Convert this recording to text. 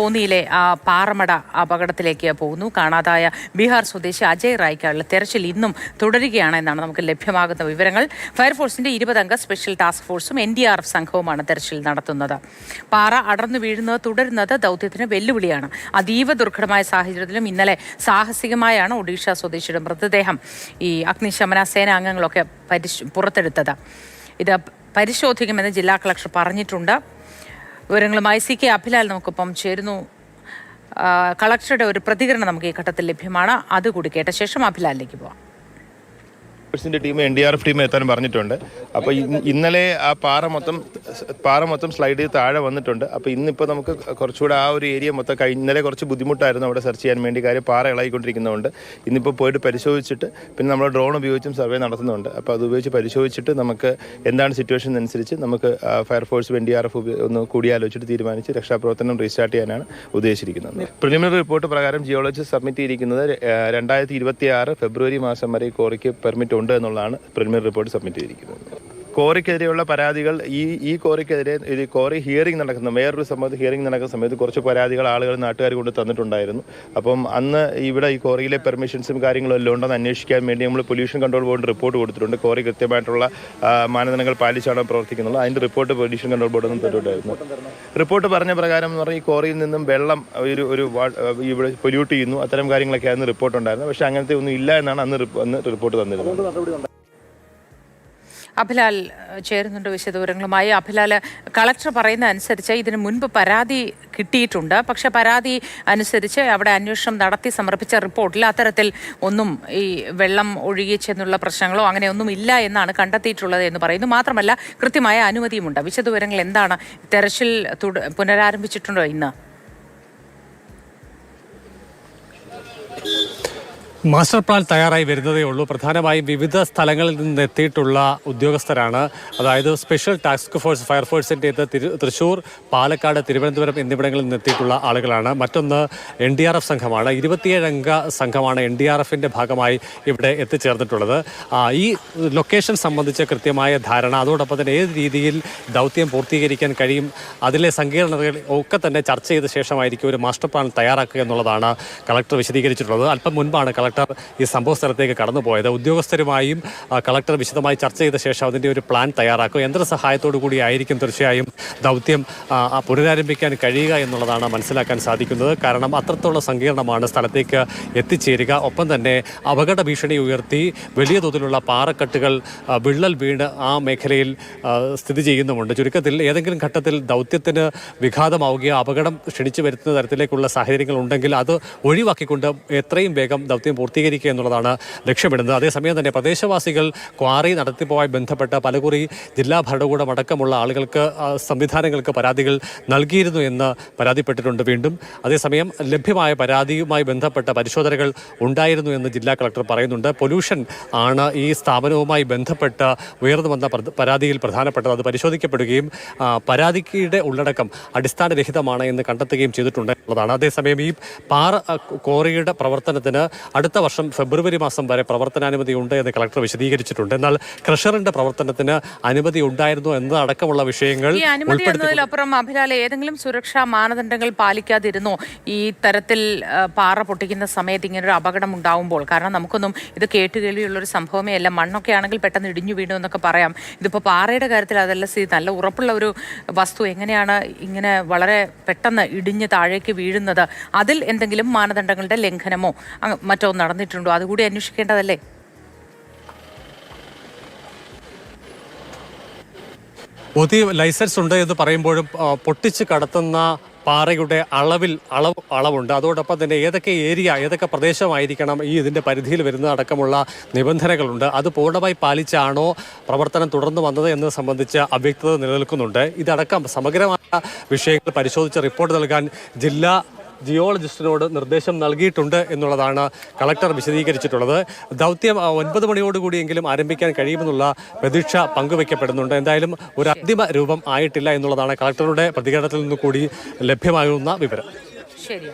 കോന്നിയിലെ പാറമട അപകടത്തിലേക്ക് പോകുന്നു. കാണാതായ ബീഹാർ സ്വദേശി അജയ് റായ്ക്കായുള്ള തെരച്ചിൽ ഇന്നും തുടരുകയാണ് എന്നാണ് നമുക്ക് ലഭ്യമാകുന്ന വിവരങ്ങൾ. ഫയർഫോഴ്സിന്റെ 20-അംഗ സ്പെഷ്യൽ ടാസ്ക് ഫോഴ്സും NDRF സംഘവുമാണ് തെരച്ചിൽ നടത്തുന്നത്. പാറ അടർന്നു വീഴുന്നത് തുടരുന്നത് ദൗത്യത്തിന് വെല്ലുവിളിയാണ്. അതീവ ദുർഘടമായ സാഹചര്യത്തിലും ഇന്നലെ സാഹസികമായാണ് ഒഡീഷ സ്വദേശിയുടെ മൃതദേഹം ഈ അഗ്നിശമന സേനാ അംഗങ്ങളൊക്കെ പുറത്തെടുത്തത്. ഇത് പരിശോധിക്കുമെന്ന് ജില്ലാ കളക്ടർ പറഞ്ഞിട്ടുണ്ട്. വിവരങ്ങളുമായി CK അഭിലാൽ നമുക്കൊപ്പം ചേരുന്നു. കളക്ടറുടെ ഒരു പ്രതികരണം നമുക്ക് ഈ ഘട്ടത്തിൽ ലഭ്യമാണ്. അതുകൂടി കേട്ട ശേഷം അഭിലാലിലേക്ക് പോവാം. ടീം NDRF ടീം എത്താൻ പറഞ്ഞിട്ടുണ്ട്. അപ്പോൾ ഇന്നലെ ആ പാറ മൊത്തം സ്ലൈഡ് ചെയ്ത് താഴെ വന്നിട്ടുണ്ട്. അപ്പോൾ ഇന്നിപ്പോൾ നമുക്ക് കുറച്ചുകൂടെ ആ ഒരു ഏരിയ മൊത്തം ഇന്നലെ കുറച്ച് ബുദ്ധിമുട്ടായിരുന്നു അവിടെ സെർച്ച് ചെയ്യാൻ വേണ്ടി. കാര്യം പാറ ഇളകിക്കൊണ്ടിരിക്കുന്നതുകൊണ്ട് ഇന്നിപ്പോൾ പോയിട്ട് പരിശോധിച്ചിട്ട് പിന്നെ നമ്മൾ ഡ്രോൺ ഉപയോഗിച്ചും സർവേ നടത്തുന്നുണ്ട്. അപ്പോൾ അത് ഉപയോഗിച്ച് പരിശോധിച്ചിട്ട് നമുക്ക് എന്താണ് സിറ്റുവേഷൻ അനുസരിച്ച് നമുക്ക് ഫയർഫോഴ്സ് NDRF ഒന്ന് കൂടിയാലോചിച്ചിട്ട് തീരുമാനിച്ച് രക്ഷാപ്രവർത്തനം റീസ്റ്റാർട്ട് ചെയ്യാനാണ് ഉദ്ദേശിച്ചിരിക്കുന്നത്. പ്രിലിമിനറി റിപ്പോർട്ട് പ്രകാരം ജിയോളജിസ്റ്റ് സബ്മിറ്റ് ചെയ്തിരിക്കുന്നത് 2026 ഫെബ്രുവരി മാസം വരെ കോറിക്ക് പെർമിറ്റ് ഉണ്ട് എന്നുള്ളതാണ് പ്രിലിമിനറി റിപ്പോർട്ട് സബ്മിറ്റ് ചെയ്തിരിക്കുന്നത്. കോറിക്കെതിരെയുള്ള പരാതികൾ ഈ കോറിക്കെതിരെ ഒരു കോറി ഹിയറിംഗ് നടക്കുന്ന വേറൊരു സമയത്ത് ഹിയറിംഗ് നടക്കുന്ന സമയത്ത് കുറച്ച് പരാതികൾ നാട്ടുകാർ കൊണ്ട് തന്നിട്ടുണ്ടായിരുന്നു. അപ്പം അന്ന് ഇവിടെ ഈ കോറിയിലെ പെർമിഷൻസും കാര്യങ്ങളും എല്ലാം ഉണ്ടെന്ന് അന്വേഷിക്കാൻ വേണ്ടി നമ്മൾ പൊല്യൂഷൻ കൺട്രോൾ ബോർഡിന് റിപ്പോർട്ട് കൊടുത്തിട്ടുണ്ട്. കോറി കൃത്യമായിട്ടുള്ള മാനദണ്ഡങ്ങൾ പാലിച്ചാണ് പ്രവർത്തിക്കുന്നത്. അതിൻ്റെ റിപ്പോർട്ട് പൊല്യൂഷൻ കൺട്രോൾ ബോർഡിൽ നിന്ന് തന്നിട്ടുണ്ടായിരുന്നു. റിപ്പോർട്ട് പറഞ്ഞ പ്രകാരം എന്ന് പറഞ്ഞാൽ ഈ കോറിയിൽ നിന്നും വെള്ളം ഇവിടെ പൊല്യൂട്ട് ചെയ്യുന്നു, അത്തരം കാര്യങ്ങളൊക്കെയായിരുന്നു റിപ്പോർട്ട് ഉണ്ടായിരുന്നത്. പക്ഷേ അങ്ങനത്തെ ഒന്നും ഇല്ല എന്നാണ് അന്ന് റിപ്പോർട്ട് തന്നിരുന്നത്. അഭിലാൽ ചേരുന്നുണ്ട് വിശദവിവരങ്ങളുമായി. അഭിലാൽ, കളക്ടർ പറയുന്ന അനുസരിച്ച് ഇതിനു മുൻപ് പരാതി കിട്ടിയിട്ടുണ്ട്. പക്ഷെ പരാതി അനുസരിച്ച് അവിടെ അന്വേഷണം നടത്തി സമർപ്പിച്ച റിപ്പോർട്ടിൽ അത്തരത്തിൽ ഒന്നും ഈ വെള്ളം ഒഴുകിച്ചെന്നുള്ള പ്രശ്നങ്ങളോ അങ്ങനെയൊന്നും ഇല്ല എന്നാണ് കണ്ടെത്തിയിട്ടുള്ളത് എന്ന് പറയുന്നു. മാത്രമല്ല കൃത്യമായ അനുമതിയുമുണ്ട്. വിശദവിവരങ്ങൾ എന്താണ്? തെരച്ചിൽ പുനരാരംഭിച്ചിട്ടുണ്ടോ ഇന്ന്? മാസ്റ്റർ പ്ലാൻ തയ്യാറായി വരുന്നതേ ഉള്ളൂ. പ്രധാനമായും വിവിധ സ്ഥലങ്ങളിൽ നിന്ന് എത്തിയിട്ടുള്ള ഉദ്യോഗസ്ഥരാണ്. അതായത് സ്പെഷ്യൽ ടാസ്ക് ഫോഴ്സ് ഫയർഫോഴ്സിൻ്റേത് തൃശ്ശൂർ, പാലക്കാട്, തിരുവനന്തപുരം എന്നിവിടങ്ങളിൽ നിന്ന് എത്തിയിട്ടുള്ള ആളുകളാണ്. മറ്റൊന്ന് NDRF സംഘമാണ്. 27-അംഗ സംഘമാണ് NDRFിൻ്റെ ഭാഗമായി ഇവിടെ എത്തിച്ചേർന്നിട്ടുള്ളത്. ഈ ലൊക്കേഷൻ സംബന്ധിച്ച് കൃത്യമായ ധാരണ, അതോടൊപ്പം തന്നെ ഏത് രീതിയിൽ ദൗത്യം പൂർത്തീകരിക്കാൻ കഴിയും, അതിലെ സങ്കീർണതകൾ ഒക്കെ തന്നെ ചർച്ച ചെയ്ത ശേഷമായിരിക്കും ഒരു മാസ്റ്റർ പ്ലാൻ തയ്യാറാക്കുക എന്നുള്ളതാണ് കളക്ടർ വിശദീകരിച്ചിട്ടുള്ളത്. അല്പം മുൻപാണ് കളക്ടർ ഈ സംഭവ സ്ഥലത്തേക്ക് കടന്നുപോയത്. ഉദ്യോഗസ്ഥരുമായും കളക്ടർ വിശദമായി ചർച്ച ചെയ്ത ശേഷം അതിൻ്റെ ഒരു പ്ലാൻ തയ്യാറാക്കും. യന്ത്രസഹായത്തോടു കൂടി ആയിരിക്കും തീർച്ചയായും ദൗത്യം പുനരാരംഭിക്കാൻ കഴിയുക എന്നുള്ളതാണ് മനസ്സിലാക്കാൻ സാധിക്കുന്നത്. കാരണം അത്രത്തോളം സങ്കീർണമാണ് സ്ഥലത്തേക്ക് എത്തിച്ചേരുക. ഒപ്പം തന്നെ അപകട ഭീഷണി ഉയർത്തി വലിയ തോതിലുള്ള പാറക്കെട്ടുകൾ വിള്ളൽ വീണ് ആ മേഖലയിൽ സ്ഥിതി ചെയ്യുന്നുമുണ്ട്. ചുരുക്കത്തിൽ ഏതെങ്കിലും ഘട്ടത്തിൽ ദൗത്യത്തിന് വിഘാതമാവുകയോ അപകടം ക്ഷണിച്ചു വരുത്തുന്ന തരത്തിലേക്കുള്ള സാഹചര്യങ്ങൾ ഉണ്ടെങ്കിൽ അത് ഒഴിവാക്കിക്കൊണ്ട് എത്രയും വേഗം ദൗത്യം പൂർത്തീകരിക്കുക എന്നുള്ളതാണ് ലക്ഷ്യമിടുന്നത്. അതേസമയം തന്നെ പ്രദേശവാസികൾ ക്വാറി നടത്തിപ്പുമായി ബന്ധപ്പെട്ട പലകുറി ജില്ലാ ഭരണകൂടം അടക്കമുള്ള ആളുകൾക്ക് സംവിധാനങ്ങൾക്ക് പരാതികൾ നൽകിയിരുന്നു എന്ന് പരാതിപ്പെട്ടിട്ടുണ്ട്. വീണ്ടും അതേസമയം ലഭ്യമായ പരാതിയുമായി ബന്ധപ്പെട്ട പരിശോധനകൾ ഉണ്ടായിരുന്നു എന്ന് ജില്ലാ കളക്ടർ പറയുന്നുണ്ട്. പൊല്യൂഷൻ ആണ് ഈ സ്ഥാപനവുമായി ബന്ധപ്പെട്ട് ഉയർന്നു വന്ന പരാതിയിൽ പ്രധാനപ്പെട്ടത്. അത് പരിശോധിക്കപ്പെടുകയും പരാതിയുടെ ഉള്ളടക്കം അടിസ്ഥാനരഹിതമാണ് എന്ന് കണ്ടെത്തുകയും ചെയ്തിട്ടുണ്ട് എന്നുള്ളതാണ്. അതേസമയം ഈ കോറിയുടെ പ്രവർത്തനത്തിന് അടുത്ത വർഷം ഫെബ്രുവരി മാസം വരെ പ്രവർത്തനാനുമതി ഉണ്ട് എന്ന് കളക്ടർ വിശദീകരിച്ചിട്ടുണ്ട്. എന്നാൽ ക്രഷറിന്റെ പ്രവർത്തനത്തിന് അനുമതി ഉണ്ടായിരുന്നു എന്നതടക്കമുള്ള വിഷയങ്ങൾ ഈ അനുമതി എന്നതിലപ്പുറം അഭിലാൽ ഏതെങ്കിലും സുരക്ഷാ മാനദണ്ഡങ്ങൾ പാലിക്കാതിരുന്നോ ഈ തരത്തിൽ പാറ പൊട്ടിക്കുന്ന സമയത്ത് ഇങ്ങനൊരു അപകടം ഉണ്ടാവുമ്പോൾ? കാരണം നമുക്കൊന്നും ഇത് കേട്ടുകേൾവിയുള്ളൊരു സംഭവമേ അല്ല. മണ്ണൊക്കെ ആണെങ്കിൽ പെട്ടെന്ന് ഇടിഞ്ഞു വീണു എന്നൊക്കെ പറയാം. ഇതിപ്പോൾ പാറയുടെ കാര്യത്തിൽ അതല്ല സ്ഥിതി. നല്ല ഉറപ്പുള്ള ഒരു വസ്തു എങ്ങനെയാണ് ഇങ്ങനെ വളരെ പെട്ടെന്ന് ഇടിഞ്ഞ് താഴേക്ക് വീഴുന്നത്? അതിൽ എന്തെങ്കിലും മാനദണ്ഡങ്ങളുടെ ലംഘനമോ മറ്റോ നടന്നിട്ടുണ്ടോ? അതുകൂടി അന്വേഷിക്കേണ്ടതല്ലേ? ലൈസൻസ് ഉണ്ട് എന്ന് പറയുമ്പോഴും പൊട്ടിച്ച് കടത്തുന്ന പാറയുടെ അളവുണ്ട്. അതോടൊപ്പം തന്നെ ഏതൊക്കെ പ്രദേശമായിരിക്കണം ഇതിൻ്റെ പരിധിയിൽ വരുന്ന അടക്കമുള്ള നിബന്ധനകളുണ്ട്. അത് പൂർണ്ണമായി പാലിച്ചാണോ പ്രവർത്തനം തുടർന്നു വന്നത് എന്നത് സംബന്ധിച്ച് അവ്യക്തത നിലനിൽക്കുന്നുണ്ട്. ഇതടക്കം സമഗ്രമായ വിഷയങ്ങൾ പരിശോധിച്ച് റിപ്പോർട്ട് നൽകാൻ ജില്ലാ ജിയോളജിസ്റ്റിനോട് നിർദ്ദേശം നൽകിയിട്ടുണ്ട് എന്നുള്ളതാണ് കളക്ടർ വിശദീകരിച്ചിട്ടുള്ളത്. ദൗത്യം 9 മണിയോടുകൂടിയെങ്കിലും ആരംഭിക്കാൻ കഴിയുമെന്നുള്ള പ്രതീക്ഷ പങ്കുവയ്ക്കപ്പെടുന്നുണ്ട്. എന്തായാലും ഒരു അന്തിമ രൂപം ആയിട്ടില്ല എന്നുള്ളതാണ് കളക്ടറുടെ പ്രതികരണത്തിൽ നിന്ന് കൂടി ലഭ്യമാകുന്ന വിവരം.